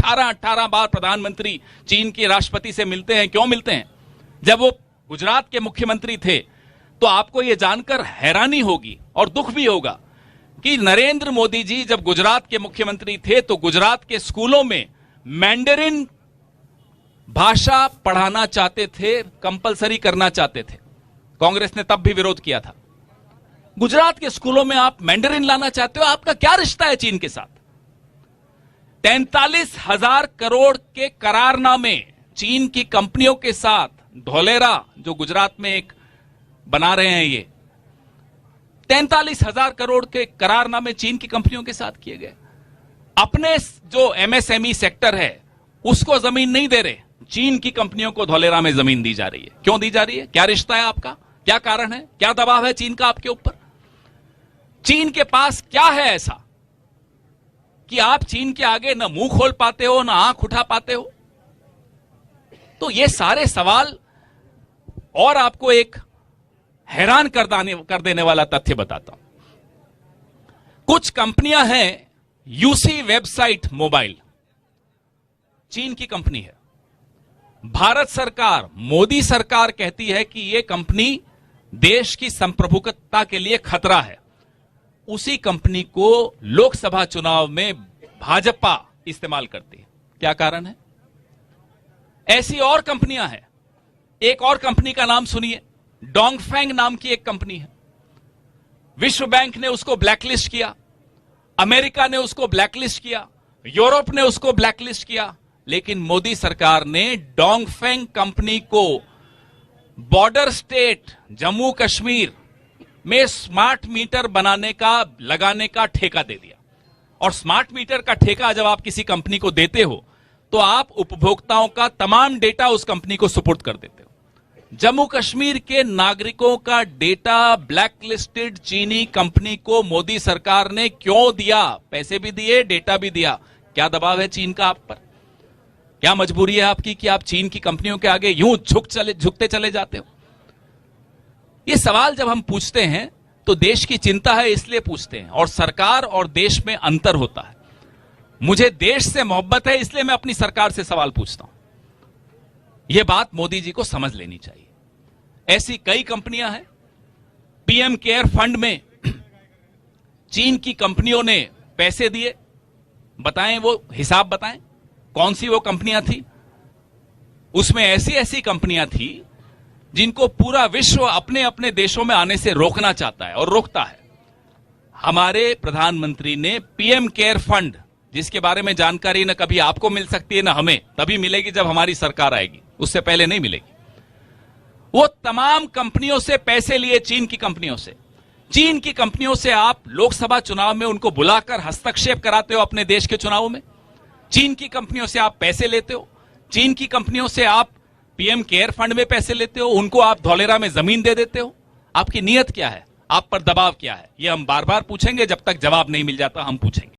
18 बार प्रधानमंत्री चीन के राष्ट्रपति से मिलते हैं। क्यों मिलते हैं? जब वो गुजरात के मुख्यमंत्री थे तो आपको यह जानकर हैरानी होगी और दुख भी होगा कि नरेंद्र मोदी जी जब गुजरात के मुख्यमंत्री थे तो गुजरात के स्कूलों में मैंडरिन भाषा पढ़ाना चाहते थे, कंपलसरी करना चाहते थे। कांग्रेस ने तब भी विरोध किया था। गुजरात के स्कूलों में आप मैंडरिन लाना चाहते हो? आपका क्या रिश्ता है चीन के साथ? 43,000 करोड़ के करारनामे चीन की कंपनियों के साथ, धोलेरा जो गुजरात में एक बना रहे हैं, ये 43,000 करोड़ के करारनामे चीन की कंपनियों के साथ किए गए। अपने जो एमएसएमई सेक्टर है उसको जमीन नहीं दे रहे, चीन की कंपनियों को धोलेरा में जमीन दी जा रही है। क्यों दी जा रही है? क्या रिश्ता है आपका? क्या कारण है? क्या दबाव है चीन का आपके ऊपर? चीन के पास क्या है ऐसा कि आप चीन के आगे न मुंह खोल पाते हो, न आंख उठा पाते हो? तो ये सारे सवाल, और आपको एक हैरान कर देने वाला तथ्य बताता हूं। कुछ कंपनियां हैं, यूसी वेबसाइट मोबाइल चीन की कंपनी है। भारत सरकार, मोदी सरकार कहती है कि यह कंपनी देश की संप्रभुता के लिए खतरा है। उसी कंपनी को लोकसभा चुनाव में भाजपा इस्तेमाल करती है। क्या कारण है? ऐसी और कंपनियां हैं। एक और कंपनी का नाम सुनिए, डोंगफेंग नाम की एक कंपनी है। विश्व बैंक ने उसको ब्लैकलिस्ट किया, अमेरिका ने उसको ब्लैकलिस्ट किया, यूरोप ने उसको ब्लैकलिस्ट किया, लेकिन मोदी सरकार ने डोंगफेंग कंपनी को बॉर्डर स्टेट जम्मू कश्मीर में स्मार्ट मीटर लगाने का ठेका दे दिया। और स्मार्ट मीटर का ठेका जब आप किसी कंपनी को देते हो तो आप उपभोक्ताओं का तमाम डेटा उस कंपनी को सुपुर्द कर देते हो। जम्मू कश्मीर के नागरिकों का डेटा ब्लैकलिस्टेड चीनी कंपनी को मोदी सरकार ने क्यों दिया? पैसे भी दिए, डेटा भी दिया। क्या दबाव है चीन का आप पर? क्या मजबूरी है आपकी कि आप चीन की कंपनियों के आगे यूं झुकते चले जाते हो? ये सवाल जब हम पूछते हैं तो देश की चिंता है इसलिए पूछते हैं, और सरकार और देश में अंतर होता है। मुझे देश से मोहब्बत है इसलिए मैं अपनी सरकार से सवाल पूछता हूं। यह बात मोदी जी को समझ लेनी चाहिए। ऐसी कई कंपनियां हैं। पीएम केयर फंड में चीन की कंपनियों ने पैसे दिए। बताएं, वो हिसाब बताएं, कौन सी वो कंपनियां थी? उसमें ऐसी ऐसी कंपनियां थी जिनको पूरा विश्व अपने अपने देशों में आने से रोकना चाहता है और रोकता है। हमारे प्रधानमंत्री ने पीएम केयर फंड, जिसके बारे में जानकारी न कभी आपको मिल सकती है न हमें, तभी मिलेगी जब हमारी सरकार आएगी, उससे पहले नहीं मिलेगी। वो तमाम कंपनियों से पैसे लिए, चीन की कंपनियों से। चीन की कंपनियों से आप लोकसभा चुनाव में उनको बुलाकर हस्तक्षेप कराते हो अपने देश के चुनावों में। चीन की कंपनियों से आप पैसे लेते हो। चीन की कंपनियों से आप पीएम केयर फंड में पैसे लेते हो, उनको आप धोलेरा में जमीन दे देते हो। आपकी नीयत क्या है? आप पर दबाव क्या है? यह हम बार बार पूछेंगे, जब तक जवाब नहीं मिल जाता हम पूछेंगे।